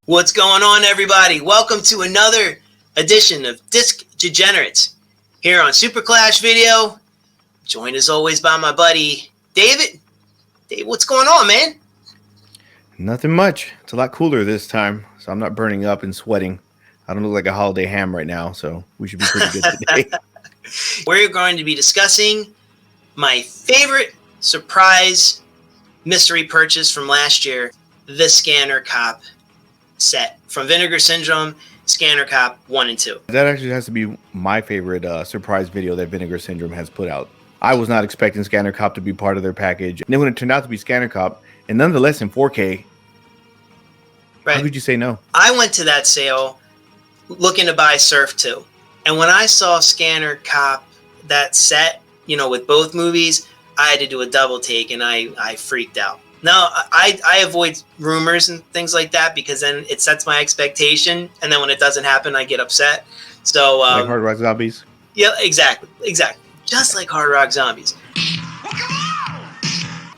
What's going on, everybody? Welcome to another edition of Disc Degenerates here on Super Clash Video. Joined as always by my buddy David. Dave, what's going on, man? Nothing much. It's a lot cooler this time, so I'm not burning up and sweating. I don't look like a holiday ham right now, so we should be pretty good today. We're going to be discussing my favorite surprise mystery purchase from last year, the Scanner Cop set from Vinegar Syndrome, Scanner Cop 1 and 2. That actually has to be my favorite surprise video that Vinegar Syndrome has put out. I was not expecting Scanner Cop to be part of their package. And then when it turned out to be Scanner Cop, and nonetheless in 4K, right. How could you say no? I went to that sale looking to buy Surf 2. And when I saw Scanner Cop, that set, with both movies, I had to do a double take and I freaked out. Now, I avoid rumors and things like that because then it sets my expectation. And then when it doesn't happen, I get upset. So, like Hard Rock Zombies? Yeah, exactly. Just like Hard Rock Zombies.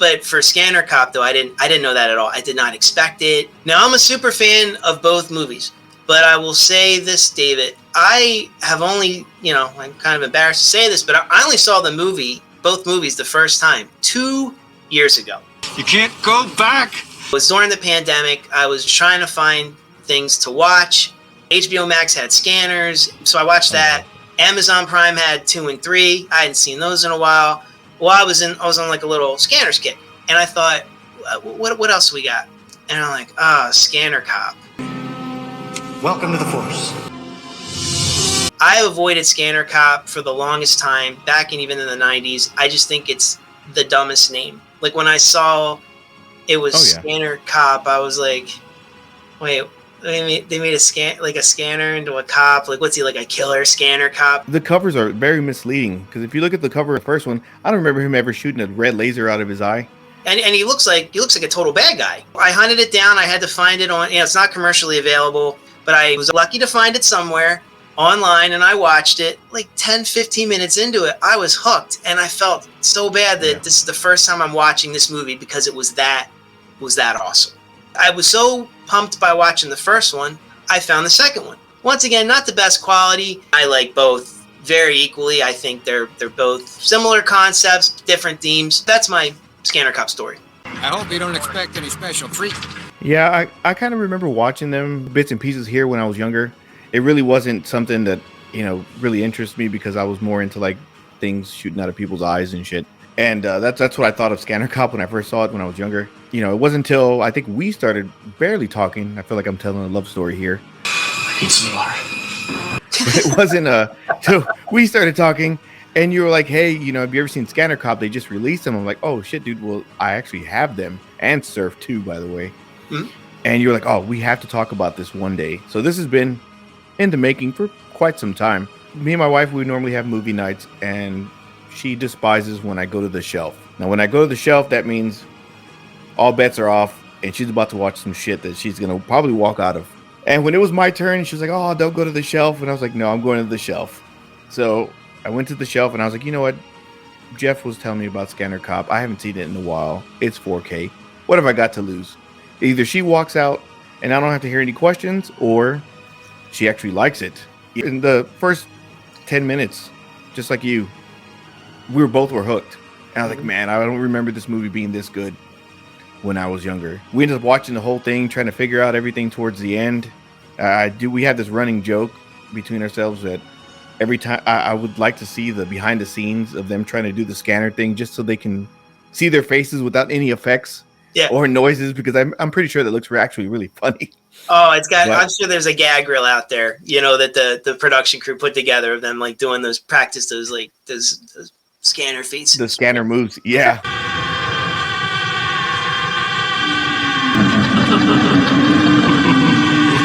But for Scanner Cop, though, I didn't know that at all. I did not expect it. Now, I'm a super fan of both movies. But I will say this, David. I have only, I'm kind of embarrassed to say this, but I only saw both movies the first time 2 years ago. You can't go back. It was during the pandemic. I was trying to find things to watch. HBO Max had Scanners, so I watched that. Amazon Prime had 2 and 3. I hadn't seen those in a while. Well, I was on like a little Scanners kit, and I thought, what else we got? And I'm like, Scanner Cop. Welcome to the Force. I avoided Scanner Cop for the longest time, back even in the 90s. I just think it's the dumbest name. Like when I saw it was Scanner Cop, I was like, wait, they made a scanner into a cop. Like, what's he, like a killer Scanner Cop? The covers are very misleading because if you look at the cover of the first one, I don't remember him ever shooting a red laser out of his eye. And he looks like a total bad guy. I hunted it down. I had to find it on. It's not commercially available, but I was lucky to find it somewhere online, and I watched it. Like 10, 15 minutes into it, I was hooked, and I felt so bad that this is the first time I'm watching this movie because it was that awesome. I was so pumped by watching the first one, I found the second one. Once again, not the best quality. I like both very equally. I think they're both similar concepts, different themes. That's my Scanner Cop story. I hope you don't expect any special treatment. Yeah, I kind of remember watching them bits and pieces here when I was younger. It really wasn't something that, really interests me because I was more into like things shooting out of people's eyes and shit. And that's what I thought of Scanner Cop when I first saw it when I was younger. It wasn't until I think we started barely talking. I feel like I'm telling a love story here. I need some water. It wasn't till we started talking and you were like, hey, have you ever seen Scanner Cop? They just released them. I'm like, oh shit, dude. Well, I actually have them and Surf 2, by the way. Mm-hmm. And you were like, oh, we have to talk about this one day. So this has been in the making for quite some time. Me and my wife, we normally have movie nights, and she despises when I go to the shelf. Now, when I go to the shelf, that means all bets are off, and she's about to watch some shit that she's going to probably walk out of. And when it was my turn, she was like, oh, don't go to the shelf. And I was like, no, I'm going to the shelf. So I went to the shelf, and I was like, you know what? Geof was telling me about Scanner Cop. I haven't seen it in a while. It's 4K. What have I got to lose? Either she walks out, and I don't have to hear any questions, or she actually likes it. In the first 10 minutes, just like you, we were hooked. And I was like, man, I don't remember this movie being this good when I was younger. We ended up watching the whole thing, trying to figure out everything towards the end. We had this running joke between ourselves that every time I would like to see the behind the scenes of them trying to do the scanner thing just so they can see their faces without any effects or noises, because I'm pretty sure that looks actually really funny. Oh, I'm sure there's a gag reel out there, that the production crew put together of them like doing those those scanner faces. The scanner moves. Yeah.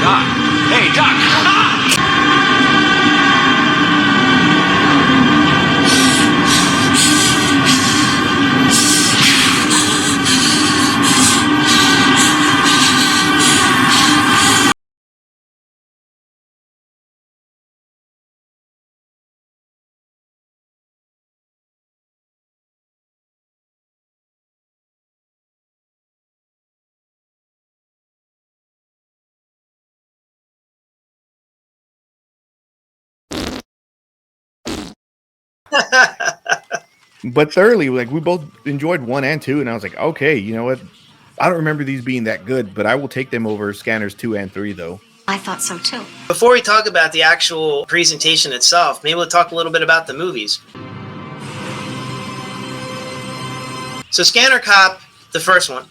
Doc. Hey, Doc. But thoroughly, like we both enjoyed 1 and 2, and I was like, okay, you know what? I don't remember these being that good, but I will take them over Scanners 2 and 3, though. I thought so too. Before we talk about the actual presentation itself, maybe we'll talk a little bit about the movies. So Scanner Cop, the first one,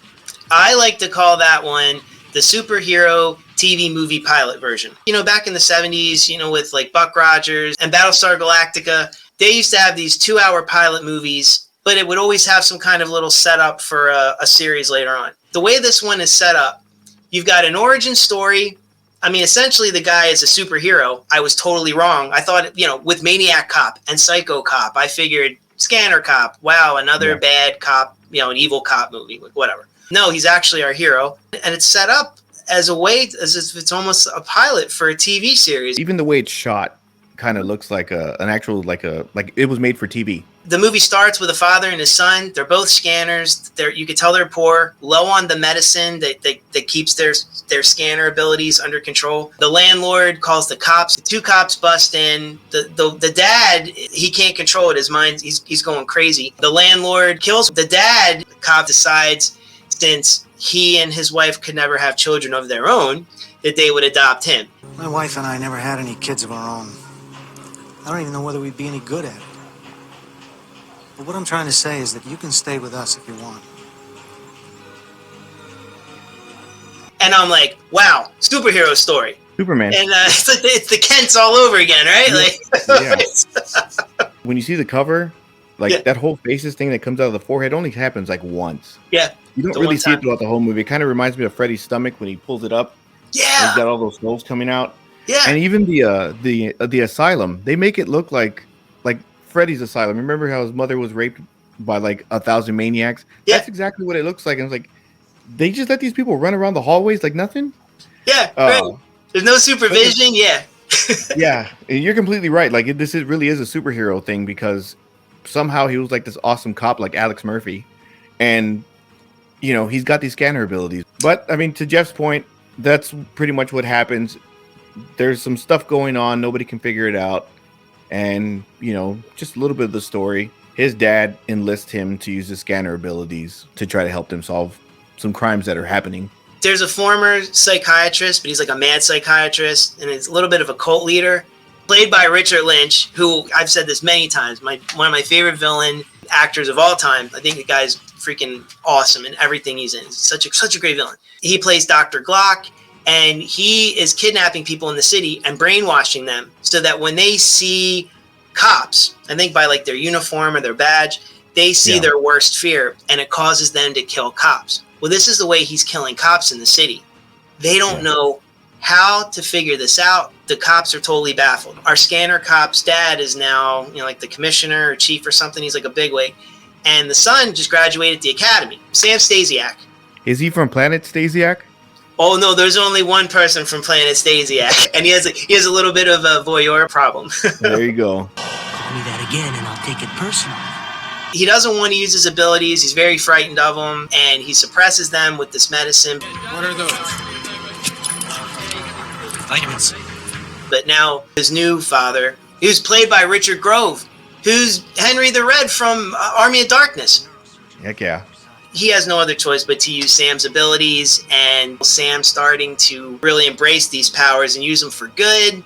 I like to call that one the superhero TV movie pilot version. You know, back in the 70s, you know, with like Buck Rogers and Battlestar Galactica, they used to have these 2-hour pilot movies, but it would always have some kind of little setup for a series later on. The way this one is set up, you've got an origin story. I mean, essentially the guy is a superhero. I was totally wrong. I thought, you know, with Maniac Cop and Psycho Cop, I figured Scanner Cop, wow, another bad cop, you know, an evil cop movie, whatever. No, he's actually our hero. And it's set up as a way, as if it's almost a pilot for a TV series. Even the way it's shot kind of looks like an actual, like it was made for TV. The movie starts with a father and his son. They're both scanners. You could tell they're poor, low on the medicine that keeps their scanner abilities under control. The landlord calls the cops. The 2 cops bust in. The dad, he can't control it. His mind, he's going crazy. The landlord kills the dad. The cop decides, since he and his wife could never have children of their own, that they would adopt him. My wife and I never had any kids of our own. I don't even know whether we'd be any good at it. But what I'm trying to say is that you can stay with us if you want. And I'm like, wow, superhero story. Superman. And it's the Kents all over again, right? Like, When you see the cover, like that whole faces thing that comes out of the forehead only happens like once. Yeah. You don't really see it throughout the whole movie. It kind of reminds me of Freddy's stomach when he pulls it up. Yeah. He's got all those holes coming out. Yeah. And even the asylum, they make it look like Freddy's asylum. Remember how his mother was raped by like 1,000 maniacs? Yeah. That's exactly what it looks like. And it's like, they just let these people run around the hallways like nothing? Yeah, right. There's no supervision. Yeah. Yeah, you're completely right. Like really is a superhero thing, because somehow he was like this awesome cop like Alex Murphy. And, you know, he's got these scanner abilities. But, I mean, to Jeff's point, that's pretty much what happens. There's some stuff going on. Nobody can figure it out. And, you know, just a little bit of the story. His dad enlists him to use his scanner abilities to try to help them solve some crimes that are happening. There's a former psychiatrist, but he's like a mad psychiatrist, and he's a little bit of a cult leader, played by Richard Lynch, who I've said this many times, one of my favorite villain actors of all time. I think the guy's freaking awesome in everything he's in. He's such a great villain. He plays Dr. Glock, and he is kidnapping people in the city and brainwashing them so that when they see cops, I think by like their uniform or their badge, they see their worst fear, and it causes them to kill cops. Well, this is the way he's killing cops in the city. They don't know how to figure this out. The cops are totally baffled. Our scanner cop's dad is now, you know, like the commissioner or chief or something. He's like a bigwig. And the son just graduated the academy, Sam Stasiak. Is he from Planet Stasiak? Oh no, there's only one person from Planet Stasiak, and he has a little bit of a voyeur problem. There you go. Call me that again and I'll take it personal. He doesn't want to use his abilities. He's very frightened of them, and he suppresses them with this medicine. What are those? Vitamins. But now his new father, who's played by Richard Grove, who's Henry the Red from Army of Darkness. Heck yeah. He has no other choice but to use Sam's abilities, and Sam starting to really embrace these powers and use them for good,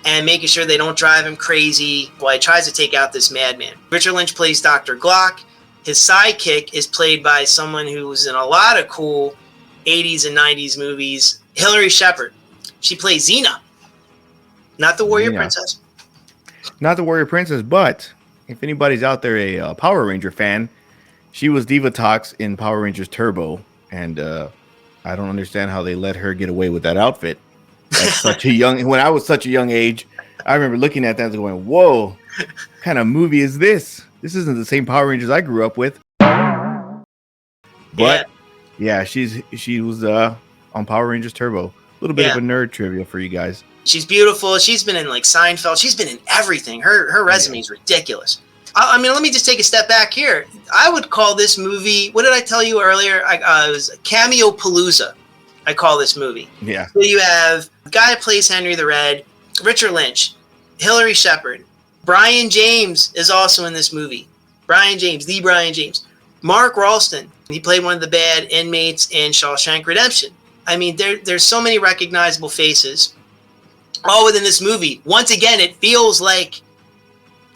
and making sure they don't drive him crazy while he tries to take out this madman. Richard Lynch plays Dr. Glock. His sidekick is played by someone who was in a lot of cool 80s and 90s movies, Hilary Shepard. She plays Xena, not the Warrior Princess. Not the Warrior Princess, but if anybody's out there a Power Ranger fan, she was Diva Tox in Power Rangers Turbo, and I don't understand how they let her get away with that outfit at such a young. When I was such a young age, I remember looking at that and going, "Whoa, what kind of movie is this? This isn't the same Power Rangers I grew up with." But yeah, she was on Power Rangers Turbo. A little bit of a nerd trivia for you guys. She's beautiful. She's been in like Seinfeld. She's been in everything. Her resume is ridiculous. I mean, let me just take a step back here. I would call this movie, what did I tell you earlier? It was Cameo Palooza. I call this movie. Yeah. So you have the guy that plays Henry the Red, Richard Lynch, Hilary Shepard, Brian James is also in this movie. Brian James, the Brian James. Mark Ralston, he played one of the bad inmates in Shawshank Redemption. I mean, there's so many recognizable faces, all within this movie. Once again, it feels like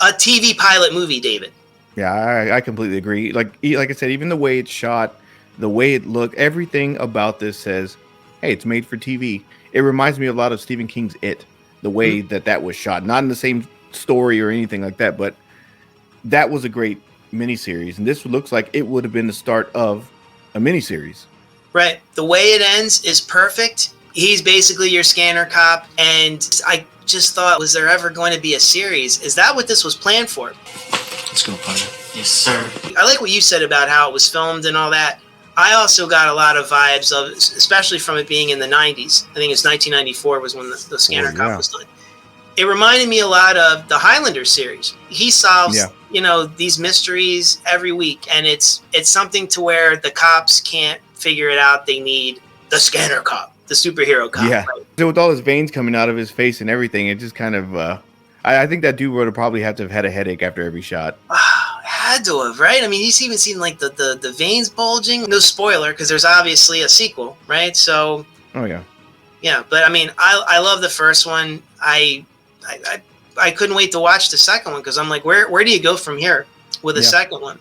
a TV pilot movie, David. Yeah, I completely agree. Like I said, even the way it's shot, the way it looked, everything about this says, hey, it's made for TV. It reminds me a lot of Stephen King's It, the way that was shot. Not in the same story or anything like that, but that was a great miniseries. And this looks like it would have been the start of a miniseries. Right. The way it ends is perfect. He's basically your scanner cop. And I just thought, was there ever going to be a series? Is that what this was planned for? Let's go, partner. Yes, sir. I like what you said about how it was filmed and all that. I also got a lot of vibes of, especially from it being in the 90s. I think it's 1994 was when the Scanner Cop was done. It reminded me a lot of the Highlander series. He solves, these mysteries every week, and it's something to where the cops can't figure it out. They need the Scanner Cop, the superhero cop. Yeah. Right? So with all his veins coming out of his face and everything, it just kind of, I think that dude would probably have to have had a headache after every shot. Had to have, right? I mean, he's even seen like the veins bulging. No spoiler, because there's obviously a sequel, right? So. Oh yeah. Yeah, but I mean, I love the first one. I couldn't wait to watch the second one because I'm like, where do you go from here with the second one?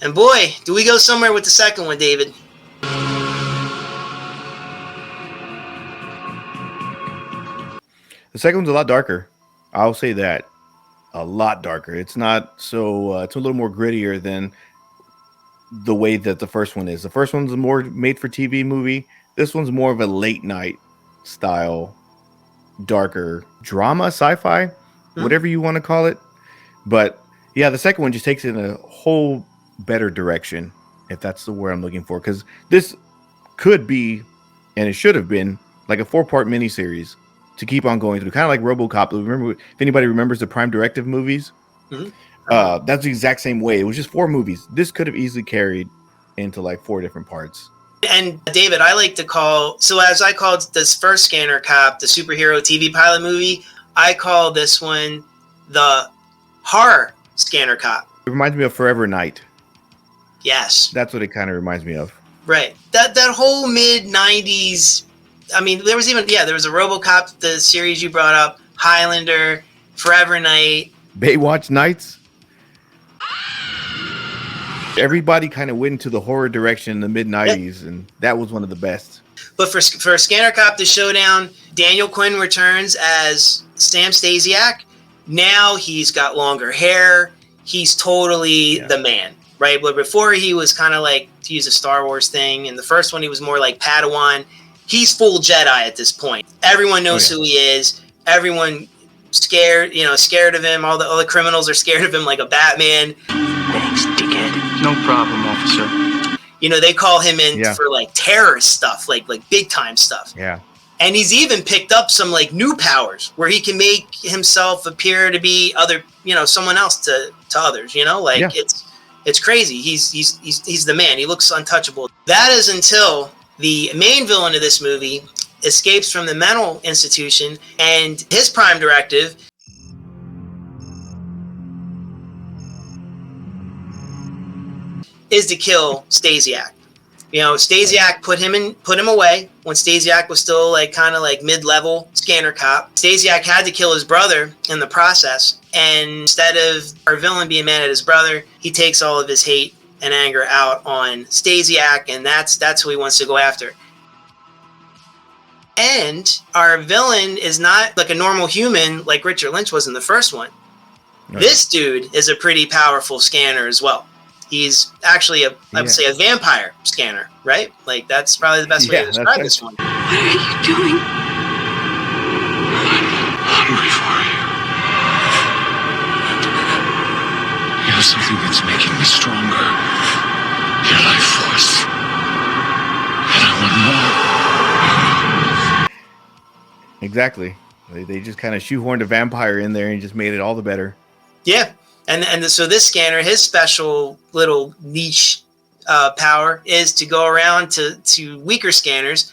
And boy, do we go somewhere with the second one, David. The second one's a lot darker. I'll say that. A lot darker. It's not so, it's a little more grittier than the way that the first one is. The first one's a more made for TV movie. This one's more of a late night style, darker drama, sci-fi, whatever you want to call it. But yeah, the second one just takes it in a whole better direction, if that's the word I'm looking for. Because this could be, and it should have been, like a 4-part miniseries to keep on going through, kind of like RoboCop. Remember, if anybody remembers the Prime Directive movies, that's the exact same way. It was just 4 movies. This could have easily carried into like 4 different parts. And David, I like to call, so as I called this first Scanner Cop, the superhero TV pilot movie, I call this one the horror Scanner Cop. It reminds me of Forever Night. Yes. That's what it kind of reminds me of. Right. That whole mid-90s, I mean, there was a RoboCop, the series you brought up, Highlander, Forever Night. Baywatch Nights. Everybody kind of went into the horror direction in the mid-90s, and that was one of the best. But for Scanner Cop, the showdown, Daniel Quinn returns as Sam Stasiak. Now he's got longer hair. He's totally the man, right? But before he was kind of like, to use a Star Wars thing, in the first one he was more like Padawan. He's full Jedi at this point. Everyone knows who he is. Everyone scared of him. All the criminals are scared of him like a Batman. Thanks, dickhead. No problem, officer. They call him in for like terrorist stuff, like big time stuff. Yeah. And he's even picked up some like new powers where he can make himself appear to be someone else to others. It's crazy. He's the man. He looks untouchable. That is until the main villain of this movie escapes from the mental institution, and his prime directive is to kill Stasiak. Stasiak put him away when Stasiak was still kind of mid-level Scanner Cop. Stasiak had to kill his brother in the process, and instead of our villain being mad at his brother, he takes all of his hate and anger out on Stasiak, and that's who he wants to go after. And our villain is not like a normal human like Richard Lynch was in the first one. Right. This dude is a pretty powerful scanner as well. He's actually I would say a vampire scanner, right? Like that's probably the best way to describe this one. What are you doing? I'm hungry for you. You have something that's making me stronger. Your life force. And I want more. Exactly. They just kind of shoehorned a vampire in there and just made it all the better. Yeah. So this scanner, his special little niche power is to go around to weaker scanners,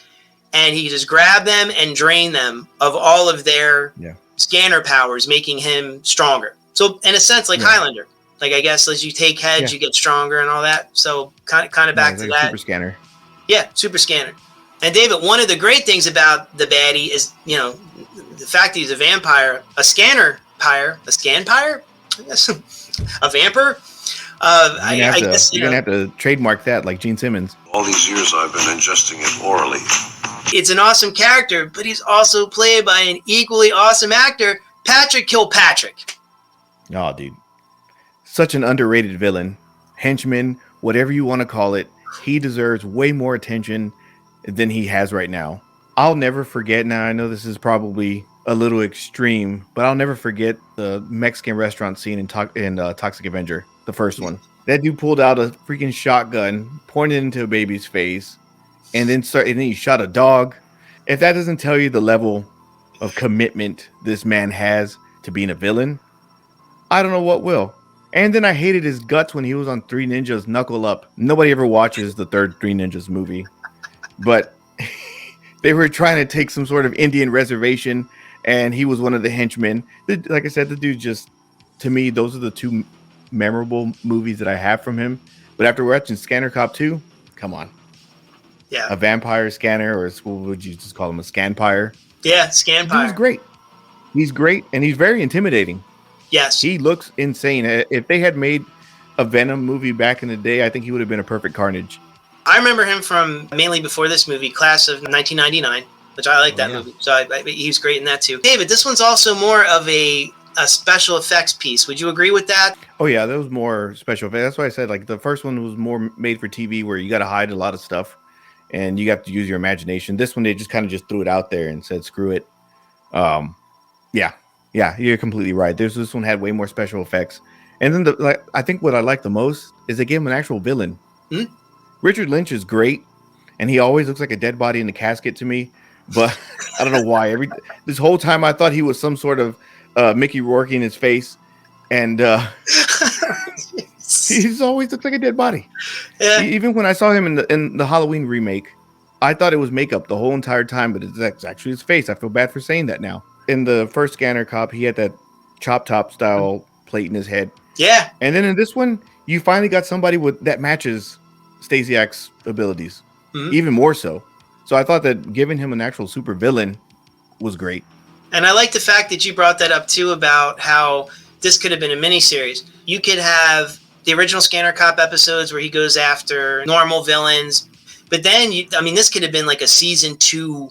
and he just grab them and drain them of all of their scanner powers, making him stronger. So in a sense, like Highlander, like I guess as you take heads, you get stronger and all that. So kind of back to like that. Super scanner. Yeah, super scanner. And David, one of the great things about the baddie is, you know, the fact that he's a vampire, a scanner pyre, a scan pyre, I guess, a vamper. I guess you're gonna have to trademark that, like Gene Simmons. All these years I've been ingesting it orally. It's an awesome character, but he's also played by an equally awesome actor, Patrick Kilpatrick. Oh, dude, such an underrated villain, henchman, whatever you want to call it. He deserves way more attention than he has right now. I'll never forget. Now I know this is probably a little extreme, but I'll never forget the Mexican restaurant scene in Toxic Avenger, the first one. That dude pulled out a freaking shotgun, pointed it into a baby's face, and then he shot a dog. If that doesn't tell you the level of commitment this man has to being a villain, I don't know what will. And then I hated his guts when he was on Three Ninjas Knuckle Up. Nobody ever watches the third Three Ninjas movie, but they were trying to take some sort of Indian reservation, and he was one of the henchmen. Like I said, the dude just, to me, those are the two memorable movies that I have from him. But after watching Scanner Cop 2, come on. Yeah. A vampire scanner, or what would you just call him, a scanpire? Yeah, scanpire. He's great. He's great, and he's very intimidating. Yes. He looks insane. If they had made a Venom movie back in the day, I think he would have been a perfect Carnage. I remember him from mainly before this movie, Class of 1999, which I like that movie. So he was great in that too. David, this one's also more of a special effects piece. Would you agree with that? Oh yeah, that was more special effects. That's why I said like the first one was more made for TV, where you got to hide a lot of stuff and you have to use your imagination. This one, they just kind of just threw it out there and said, screw it. Yeah, you're completely right. This one had way more special effects. And then I think what I like the most is they gave him an actual villain. Mm-hmm. Richard Lynch is great, and he always looks like a dead body in a casket to me. But I don't know why. This whole time I thought he was some sort of Mickey Rourke in his face, and he's always looked like a dead body. Yeah. Even when I saw him in the Halloween remake, I thought it was makeup the whole entire time, but it's actually his face. I feel bad for saying that now. In the first Scanner Cop, he had that chop top style plate in his head. Yeah. And then in this one, you finally got somebody that matches Stasiak's abilities, even more so. So I thought that giving him an actual super villain was great. And I like the fact that you brought that up too, about how this could have been a miniseries. You could have the original Scanner Cop episodes where he goes after normal villains, but then this could have been like a season 2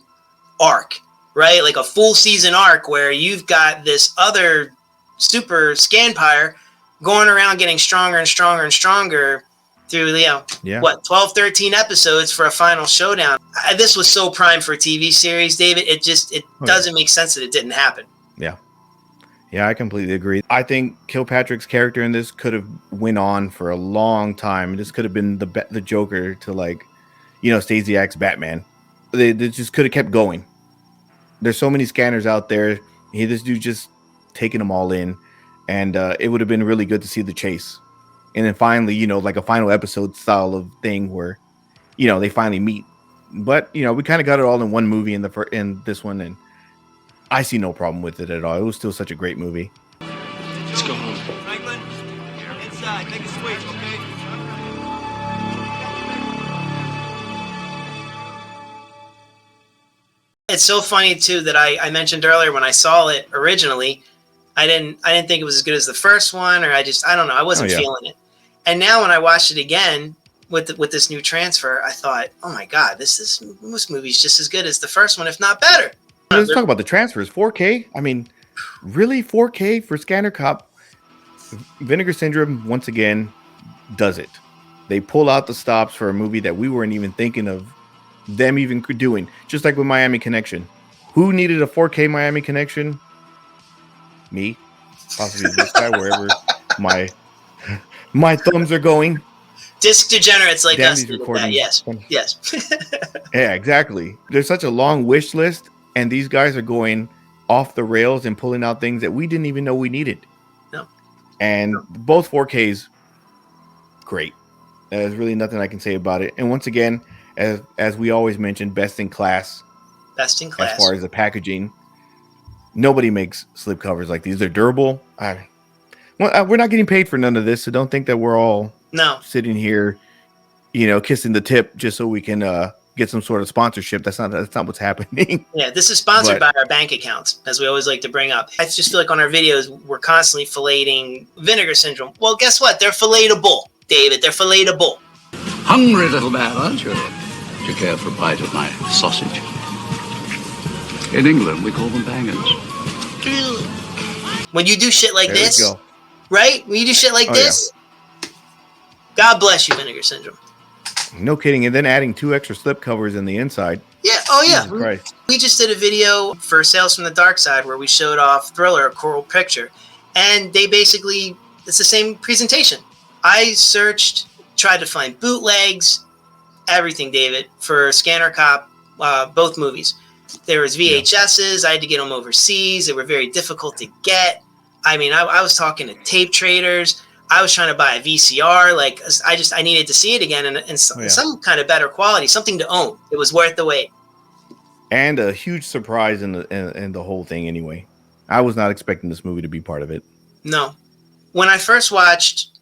arc, right? Like a full season arc where you've got this other super Scanpire going around getting stronger and stronger and stronger through 12, 13 episodes for a final showdown. This was so prime for a TV series, David. It doesn't make sense that it didn't happen. Yeah, I completely agree. I think Kilpatrick's character in this could have went on for a long time. This could have been the Joker to Stasiak's Batman. They just could have kept going. There's so many scanners out there. This dude just taking them all in, and it would have been really good to see the chase. And then finally, like a final episode style of thing where, they finally meet. But, we kind of got it all in one movie in this one, and I see no problem with it at all. It was still such a great movie. Let's go home. Franklin, inside. Take a swig, okay? It's so funny too that I mentioned earlier when I saw it originally, I didn't think it was as good as the first one, or I don't know, I wasn't feeling it. And now when I watched it again with this new transfer, I thought, oh my God, this movie's just as good as the first one, if not better. Let's talk about the transfers. 4K. I mean, really 4K for Scanner Cop? Vinegar Syndrome once again does it. They pull out the stops for a movie that we weren't even thinking of them even doing, just like with Miami Connection. Who needed a 4K Miami Connection? Me, possibly this guy, wherever my thumbs are going. Disc degenerates like us. Yes. Yeah, exactly. There's such a long wish list, and these guys are going off the rails and pulling out things that we didn't even know we needed. No. And both 4Ks, great. There's really nothing I can say about it. And once again, as we always mention, best in class. Best in class. As far as the packaging. nobody makes slipcovers like these. They're durable. We're not getting paid for none of this, so don't think that we're all sitting here, kissing the tip just so we can get some sort of sponsorship. That's not what's happening. Yeah, this is sponsored by our bank accounts, as we always like to bring up. I just feel like on our videos, we're constantly filleting Vinegar Syndrome. Well, guess what? They're filletable, David. They're filletable. Hungry little man, aren't you? Do you care for a bite of my sausage? In England, we call them bangers. When you do shit like this, right? When you do shit like this, God bless you, Vinegar Syndrome. No kidding. And then adding 2 extra slip covers in the inside. Yeah. Oh, yeah. We just did a video for Sales from the Dark Side where we showed off Thriller, a Coral Picture. And they basically, it's the same presentation. I searched, tried to find bootlegs, everything, David, for Scanner Cop, both movies. There was VHSs. I had to get them overseas. They were very difficult to get. I mean, I was talking to tape traders. I was trying to buy a VCR. Like, I needed to see it again in some kind of better quality, something to own. It was worth the wait. And a huge surprise in the whole thing anyway. I was not expecting this movie to be part of it. No. When I first watched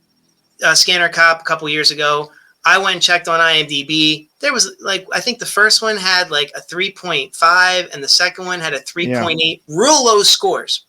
Scanner Cop a couple years ago, I went and checked on IMDb. There was I think the first one had like a 3.5 and the second one had a 3.8. Yeah. Real low scores.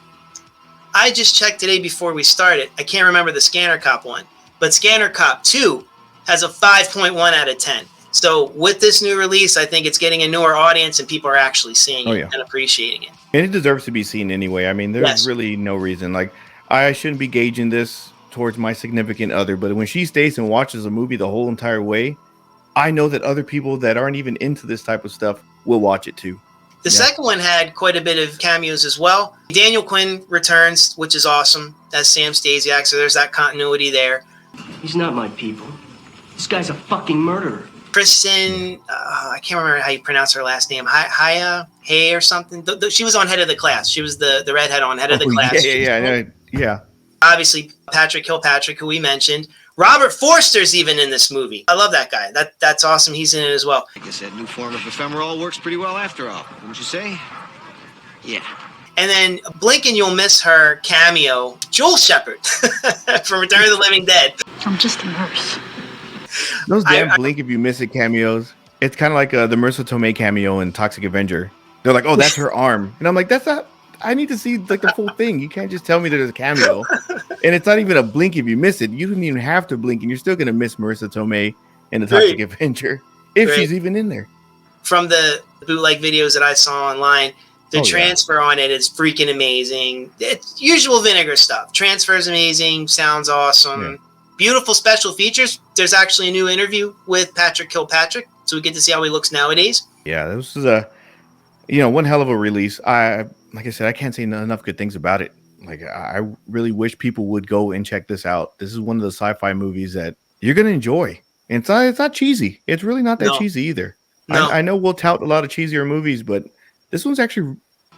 I just checked today before we started. I can't remember the Scanner Cop one, but Scanner Cop 2 has a 5.1 out of 10. So with this new release, I think it's getting a newer audience and people are actually seeing it and appreciating it. And it deserves to be seen anyway. I mean, there's really no reason. Like, I shouldn't be gauging this towards my significant other, but when she stays and watches a movie the whole entire way, I know that other people that aren't even into this type of stuff will watch it too. The second one had quite a bit of cameos as well. Daniel Quinn returns, which is awesome, as Sam Stasiak, so there's that continuity there. He's not my people. This guy's a fucking murderer. Kristen, I can't remember how you pronounce her last name. Hay or something. She was on Head of the Class. She was the redhead on Head of the Class. Yeah. Obviously, Patrick Kilpatrick, who we mentioned. Robert Forster's even in this movie. I love that guy. That's awesome. He's in it as well. I guess that new form of ephemeral works pretty well after all, wouldn't you say? Yeah. And then blink and you'll miss her cameo, Joel Shepard from Return of the Living Dead. I'm just a nurse. Those damn blink if you miss it cameos. It's kind of like the Marissa Tomei cameo in Toxic Avenger. They're like, oh, that's her arm. And I'm like, that's not... I need to see like the full thing. You can't just tell me there's a cameo. And it's not even a blink if you miss it. You don't even have to blink, and you're still going to miss Marissa Tomei in the Toxic Avenger if she's even in there. From the bootleg videos that I saw online, the transfer on it is freaking amazing. It's usual Vinegar stuff. Transfer is amazing. Sounds awesome. Yeah. Beautiful special features. There's actually a new interview with Patrick Kilpatrick, so we get to see how he looks nowadays. Yeah, this is one hell of a release. Like I said, I can't say enough good things about it. Like, I really wish people would go and check this out. This is one of the sci-fi movies that you're going to enjoy. And it's not cheesy. It's really not that cheesy either. No. I know we'll tout a lot of cheesier movies, but this one's actually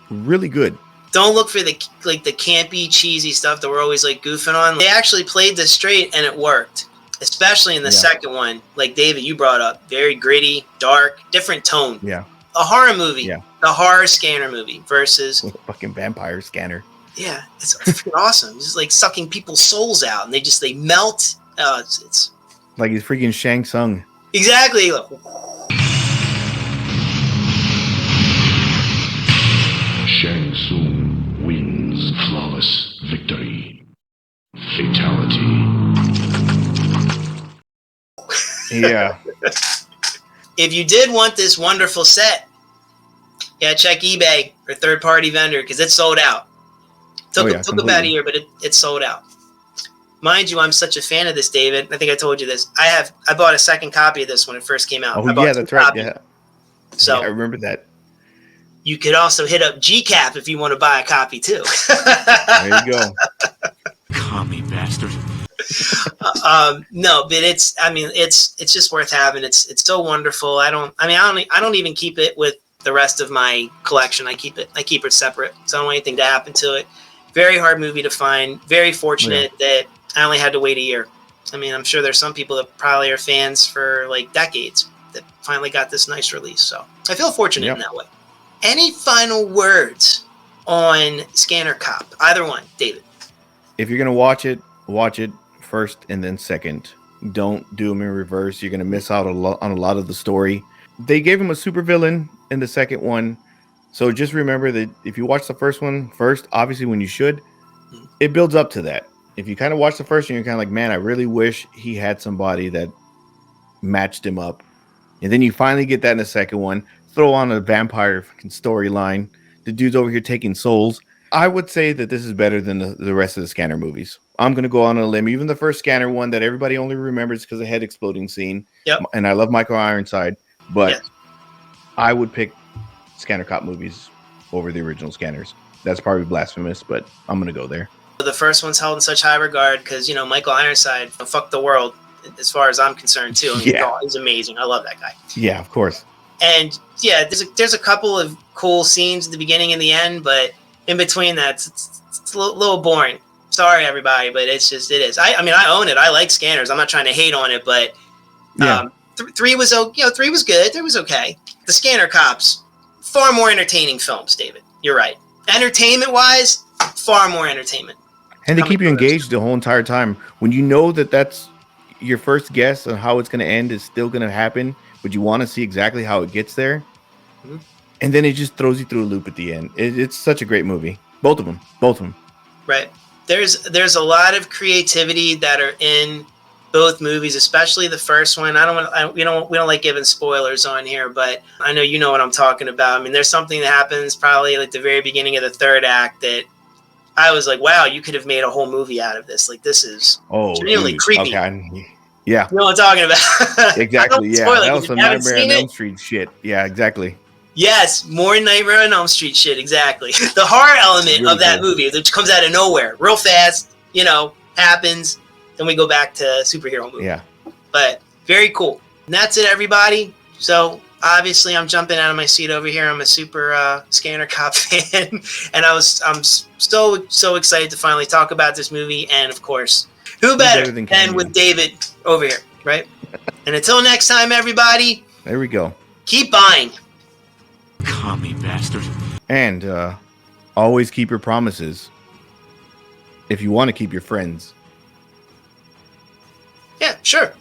really good. Don't look for the campy, cheesy stuff that we're always like goofing on. They actually played this straight and it worked. Especially in the second one. Like David, you brought up. Very gritty, dark, different tone. Yeah. A horror movie. Yeah. The horror scanner movie versus fucking vampire scanner. Yeah, it's freaking awesome. It's just like sucking people's souls out, and they melt. It's like he's freaking Shang Tsung. Exactly. Shang Tsung wins flawless victory. Fatality. Yeah. If you did want this wonderful set, check eBay or third-party vendor because it's sold out. Took about a year, but it's sold out. Mind you, I'm such a fan of this, David. I think I told you this. I bought a second copy of this when it first came out. Oh, yeah, that's right. Yeah. So I remember that. You could also hit up GCAP if you want to buy a copy too. There you go. Commie bastard. No, but it's just worth having. It's so wonderful. I don't even keep it with the rest of my collection. I keep it separate. So I don't want anything to happen to it. Very hard movie to find. Very fortunate that I only had to wait a year. I mean, I'm sure there's some people that probably are fans for like decades that finally got this nice release. So I feel fortunate in that way. Any final words on Scanner Cop? Either one, David. If you're gonna watch it first and then second. Don't do them in reverse. You're gonna miss out on a lot of the story. They gave him a supervillain in the second one, so just remember that if you watch the first one first, obviously when you should, it builds up to that. If you kind of watch the first one, you're kind of like, man, I really wish he had somebody that matched him up. And then you finally get that in the second one. Throw on a vampire storyline. The dude's over here taking souls. I would say that this is better than the rest of the Scanner movies. I'm going to go on a limb. Even the first Scanner one that everybody only remembers because of the head exploding scene. Yep. And I love Michael Ironside, but Yes. I would pick Scanner Cop movies over the original Scanners. That's probably blasphemous, but I'm going to go there. The first one's held in such high regard because, you know, Michael Ironside fucked the world as far as I'm concerned, too. I mean, Yeah. he's amazing. I love that guy. Yeah, of course. And, yeah, there's a couple of cool scenes at the beginning and the end, but in between that, it's a little boring. Sorry, everybody, but it is. I mean, I own it. I like Scanners. I'm not trying to hate on it, but Yeah. 3 was, 3 was good. 3 was okay. The Scanner Cops, far more entertaining films, David. You're right. Entertainment-wise, far more entertainment. And they Coming keep you first. engaged the whole entire time. When you know that that's your first guess on how it's going to end is still going to happen, but you want to see exactly how it gets there. Mhm. And then it just throws you through a loop at the end. It's such a great movie. Both of them. Right. There's a lot of creativity that are in both movies, especially the first one. We don't like giving spoilers on here, but I know you know what I'm talking about. I mean, there's something that happens probably like the very beginning of the third act that I was like, wow, you could have made a whole movie out of this. Like, this is genuinely creepy. Okay. Yeah, You know what I'm talking about? exactly. I don't Yeah, spoil it, that 'cause was if some you haven't Nightmare on seen Elm it. Street shit. Yeah, exactly. Yes, more Nightmare on Elm Street shit, exactly. The horror element Really of that cool. movie, which comes out of nowhere, real fast, happens. Then we go back to superhero movie. Yeah. But very cool. And that's it, everybody. So obviously, I'm jumping out of my seat over here. I'm a super Scanner Cop fan, and I'm so excited to finally talk about this movie. And of course, who better than than with David over here, right? And until next time, everybody, There we go. keep buying. Commie bastard. And always keep your promises if you want to keep your friends. Yeah, sure.